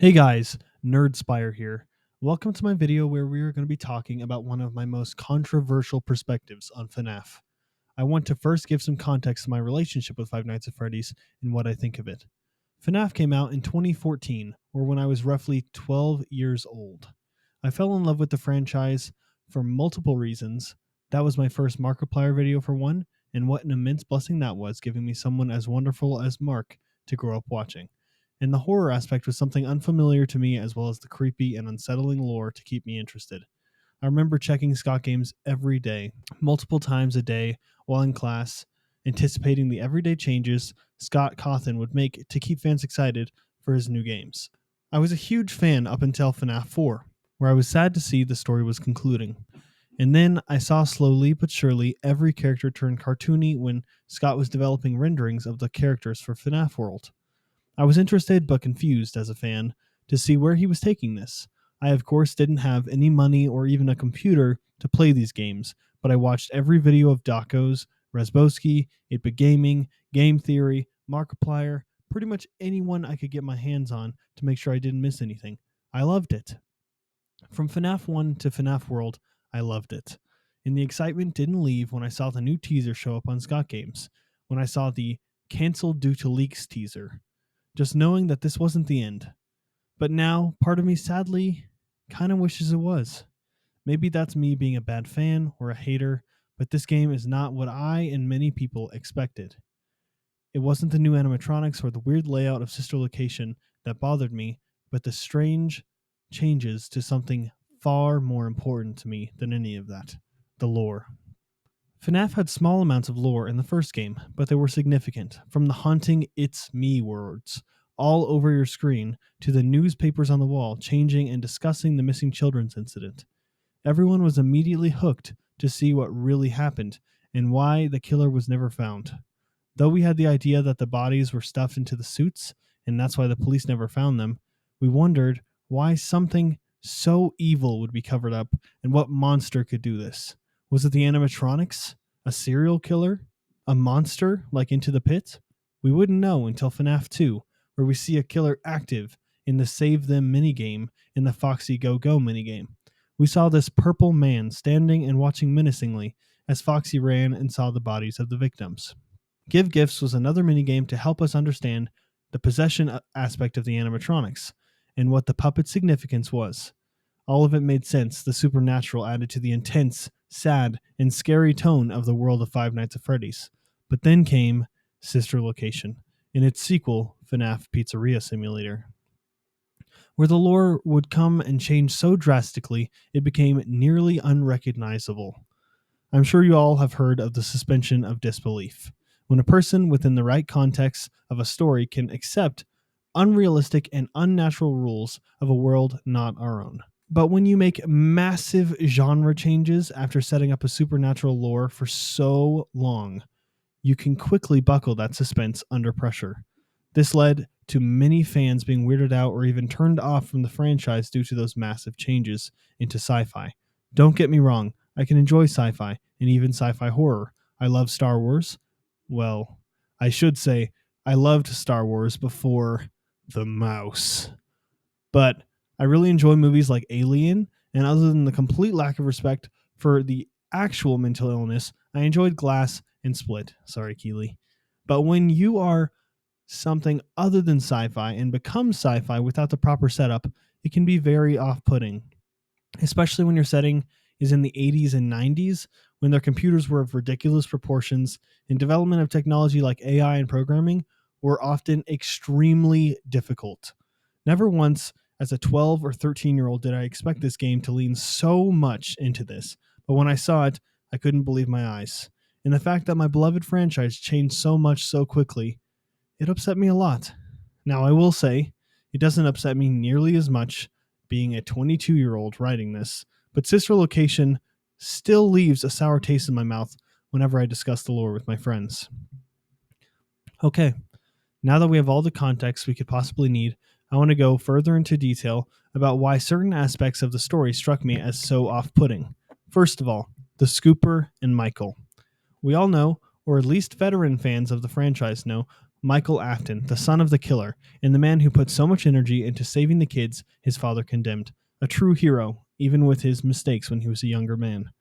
Hey guys, Nerdspire here. Welcome to my video where we are going to be talking about one of my most controversial perspectives on FNAF. I want to first give some context to my relationship with Five Nights at Freddy's and what I think of it. FNAF came out in 2014, or when I was roughly 12 years old. I fell in love with the franchise for multiple reasons. That was my first Markiplier video for one, and what an immense blessing that was, giving me someone as wonderful as Mark to grow up watching. And the horror aspect was something unfamiliar to me, as well as the creepy and unsettling lore to keep me interested. I remember checking Scott games every day, multiple times a day while in class, anticipating the everyday changes Scott Cawthon would make to keep fans excited for his new games. I was a huge fan up until FNAF 4, where I was sad to see the story was concluding. And then I saw slowly but surely every character turn cartoony when Scott was developing renderings of the characters for FNAF World. I was interested but confused as a fan to see where he was taking this. I, of course, didn't have any money or even a computer to play these games, but I watched every video of Daco's, Razbowski, 8-Bit Gaming, Game Theory, Markiplier, pretty much anyone I could get my hands on to make sure I didn't miss anything. I loved it. From FNAF 1 to FNAF World, I loved it. And the excitement didn't leave when I saw the new teaser show up on Scott Games, when I saw the Cancelled Due to Leaks teaser. Just knowing that this wasn't the end. But now, part of me sadly kind of wishes it was. Maybe that's me being a bad fan or a hater, but this game is not what I and many people expected. It wasn't the new animatronics or the weird layout of Sister Location that bothered me, but the strange changes to something far more important to me than any of that: the lore. FNAF had small amounts of lore in the first game, but they were significant, from the haunting "It's me" words all over your screen to the newspapers on the wall changing and discussing the missing children's incident. Everyone was immediately hooked to see what really happened and why the killer was never found. Though we had the idea that the bodies were stuffed into the suits, and that's why the police never found them, we wondered why something so evil would be covered up and what monster could do this. Was it the animatronics? A serial killer? A monster like Into the Pit? We wouldn't know until FNAF 2, where we see a killer active in the Save Them minigame in the Foxy Go Go minigame. We saw this purple man standing and watching menacingly as Foxy ran and saw the bodies of the victims. Give Gifts was another minigame to help us understand the possession aspect of the animatronics and what the puppet's significance was. All of it made sense. The supernatural added to the intense, sad, and scary tone of the world of Five Nights at Freddy's. But then came Sister Location, in its sequel, FNAF Pizzeria Simulator, where the lore would come and change so drastically it became nearly unrecognizable. I'm sure you all have heard of the suspension of disbelief, when a person within the right context of a story can accept unrealistic and unnatural rules of a world not our own. But when you make massive genre changes after setting up a supernatural lore for so long, you can quickly buckle that suspense under pressure. This led to many fans being weirded out or even turned off from the franchise due to those massive changes into sci-fi. Don't get me wrong, I can enjoy sci-fi and even sci-fi horror. I love Star Wars. Well, I should say I loved Star Wars before the mouse. But I really enjoy movies like Alien, and other than the complete lack of respect for the actual mental illness, I enjoyed Glass and Split. Sorry, Keely. But when you are something other than sci-fi and become sci-fi without the proper setup, it can be very off-putting, especially when your setting is in the 80s and 90s, when their computers were of ridiculous proportions and development of technology like AI and programming were often extremely difficult. Never once as a 12 or 13-year-old did I expect this game to lean so much into this, but when I saw it, I couldn't believe my eyes. And the fact that my beloved franchise changed so much so quickly, it upset me a lot. Now, I will say, it doesn't upset me nearly as much being a 22-year-old writing this, but Sister Location still leaves a sour taste in my mouth whenever I discuss the lore with my friends. Okay, now that we have all the context we could possibly need, I want to go further into detail about why certain aspects of the story struck me as so off-putting. First of all, the Scooper and Michael. We all know, or at least veteran fans of the franchise know, Michael Afton, the son of the killer, and the man who put so much energy into saving the kids his father condemned. A true hero, even with his mistakes when he was a younger man.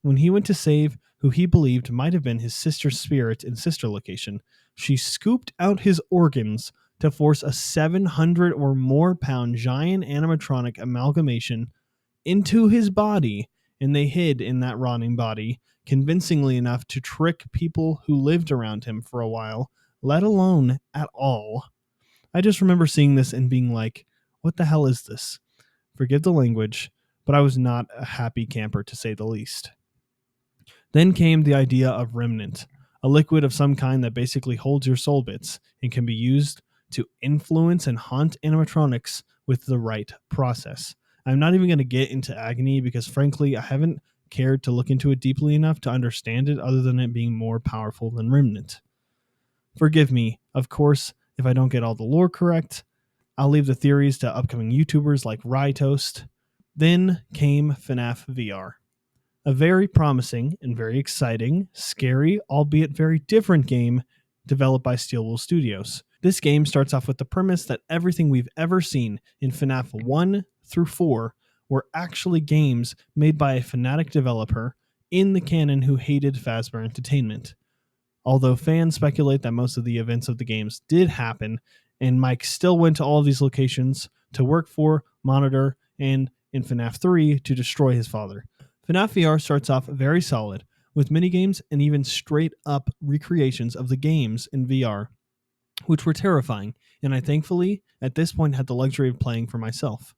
When he went to save who he believed might have been his sister's spirit in sister location, she scooped out his organs to force a 700 or more pound giant animatronic amalgamation into his body, and they hid in that rotting body convincingly enough to trick people who lived around him for a while, let alone at all. I just remember seeing this and being like, what the hell is this? Forgive the language, but I was not a happy camper to say the least. Then came the idea of remnant, a liquid of some kind that basically holds your soul bits and can be used to influence and haunt animatronics with the right process. I'm not even going to get into agony because, frankly, I haven't cared to look into it deeply enough to understand it other than it being more powerful than remnant. Forgive me, of course, if I don't get all the lore correct. I'll leave the theories to upcoming YouTubers like Rytoast. Then came FNAF VR. A very promising and very exciting, scary, albeit very different game developed by Steelwool Studios. This game starts off with the premise that everything we've ever seen in FNAF 1 through 4 were actually games made by a Fnatic developer in the canon who hated Fazbear Entertainment. Although fans speculate that most of the events of the games did happen, and Mike still went to all of these locations to work for, monitor, and in FNAF 3 to destroy his father. FNAF VR starts off very solid, with minigames and even straight-up recreations of the games in VR, which were terrifying, and I thankfully, at this point, had the luxury of playing for myself.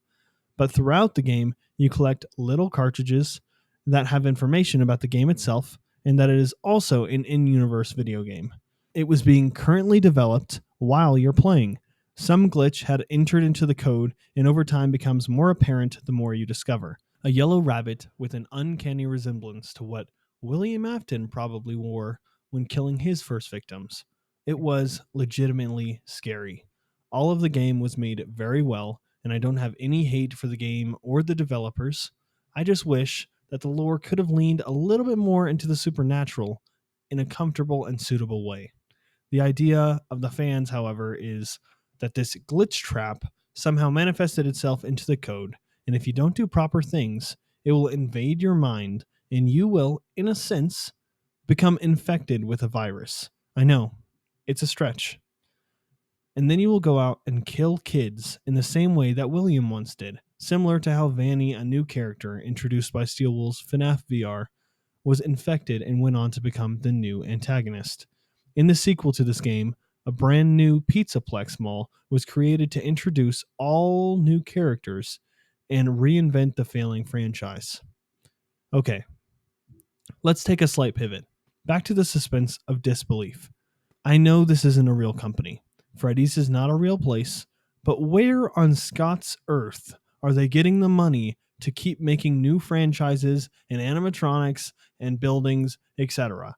But throughout the game, you collect little cartridges that have information about the game itself, and that it is also an in-universe video game. It was being currently developed while you're playing. Some glitch had entered into the code, and over time becomes more apparent the more you discover. A yellow rabbit with an uncanny resemblance to what William Afton probably wore when killing his first victims. It was legitimately scary. All of the game was made very well, and I don't have any hate for the game or the developers. I just wish that the lore could have leaned a little bit more into the supernatural in a comfortable and suitable way. The idea of the fans, however, is that this glitch trap somehow manifested itself into the code, and if you don't do proper things, it will invade your mind, and you will, in a sense, become infected with a virus. I know, it's a stretch. And then you will go out and kill kids in the same way that William once did, similar to how Vanny, a new character introduced by Steelwool's FNAF VR, was infected and went on to become the new antagonist. In the sequel to this game, a brand new Pizzaplex mall was created to introduce all new characters and reinvent the failing franchise. Okay, let's take a slight pivot. Back to the suspense of disbelief. I know this isn't a real company. Freddy's is not a real place, but where on Scott's earth are they getting the money to keep making new franchises and animatronics and buildings, etc.?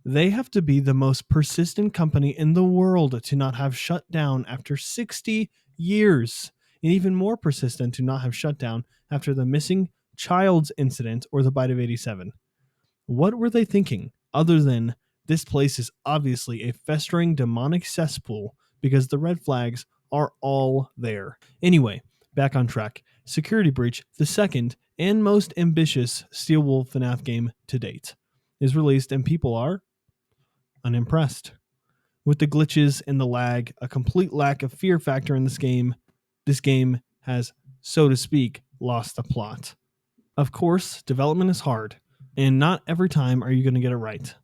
They have to be the most persistent company in the world to not have shut down after 60 years, and even more persistent to not have shut down after the missing child's incident or the bite of 87. What were they thinking, other than this place is obviously a festering demonic cesspool because the red flags are all there? Anyway, back on track. Security Breach, the second and most ambitious Steelwool FNAF game to date, is released and people are unimpressed. With the glitches and the lag, a complete lack of fear factor in this game has, so to speak, lost the plot. Of course, development is hard, and not every time are you going to get it right.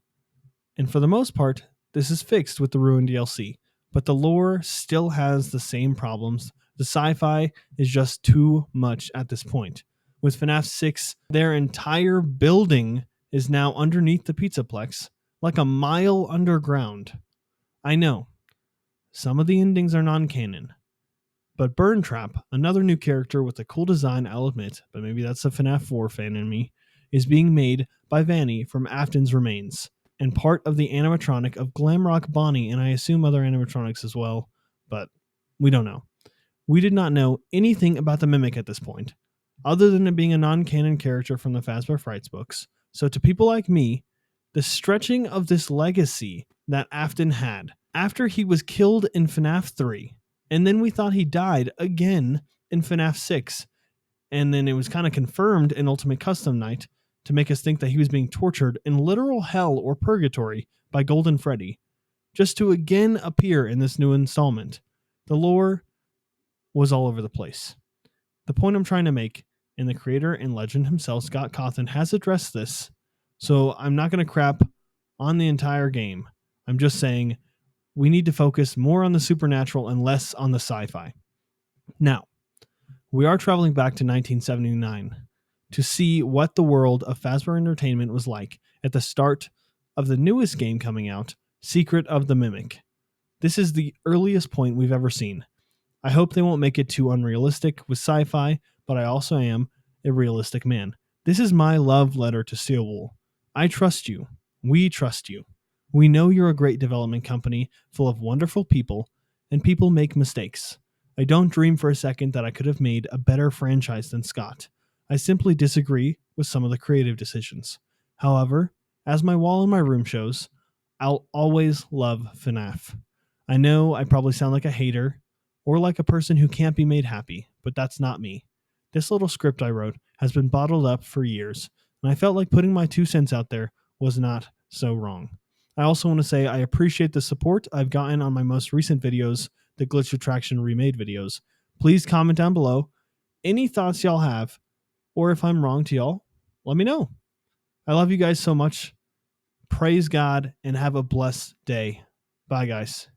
And for the most part, this is fixed with the Ruin DLC, but the lore still has the same problems. The sci-fi is just too much at this point. With FNAF 6, their entire building is now underneath the Pizzaplex, like a mile underground. I know, some of the endings are non-canon, but Burn Trap, another new character with a cool design, I'll admit, but maybe that's a FNAF 4 fan in me, is being made by Vanny from Afton's Remains, and part of the animatronic of Glamrock Bonnie, and I assume other animatronics as well, but we don't know. We did not know anything about the Mimic at this point, other than it being a non-canon character from the Fazbear Frights books. So to people like me, the stretching of this legacy that Afton had after he was killed in FNAF 3, and then we thought he died again in FNAF 6, and then it was kind of confirmed in Ultimate Custom Night to make us think that he was being tortured in literal hell or purgatory by Golden Freddy, just to again appear in this new installment. The lore was all over the place. The point I'm trying to make, and the creator and legend himself, Scott Cawthon, has addressed this, so I'm not going to crap on the entire game. I'm just saying we need to focus more on the supernatural and less on the sci-fi. Now, we are traveling back to 1979 to see what the world of Fazbear Entertainment was like at the start of the newest game coming out, Secret of the Mimic. This is the earliest point we've ever seen. I hope they won't make it too unrealistic with sci-fi, but I also am a realistic man. This is my love letter to Steelwool. I trust you. We trust you. We know you're a great development company full of wonderful people, and people make mistakes. I don't dream for a second that I could have made a better franchise than Scott. I simply disagree with some of the creative decisions. However, as my wall in my room shows, I'll always love FNAF. I know I probably sound like a hater or like a person who can't be made happy, but that's not me. This little script I wrote has been bottled up for years, and I felt like putting my 2 cents out there was not so wrong. I also want to say I appreciate the support I've gotten on my most recent videos, the Glitch Attraction Remade videos. Please comment down below any thoughts y'all have, or if I'm wrong to y'all, let me know. I love you guys so much. Praise God and have a blessed day. Bye, guys.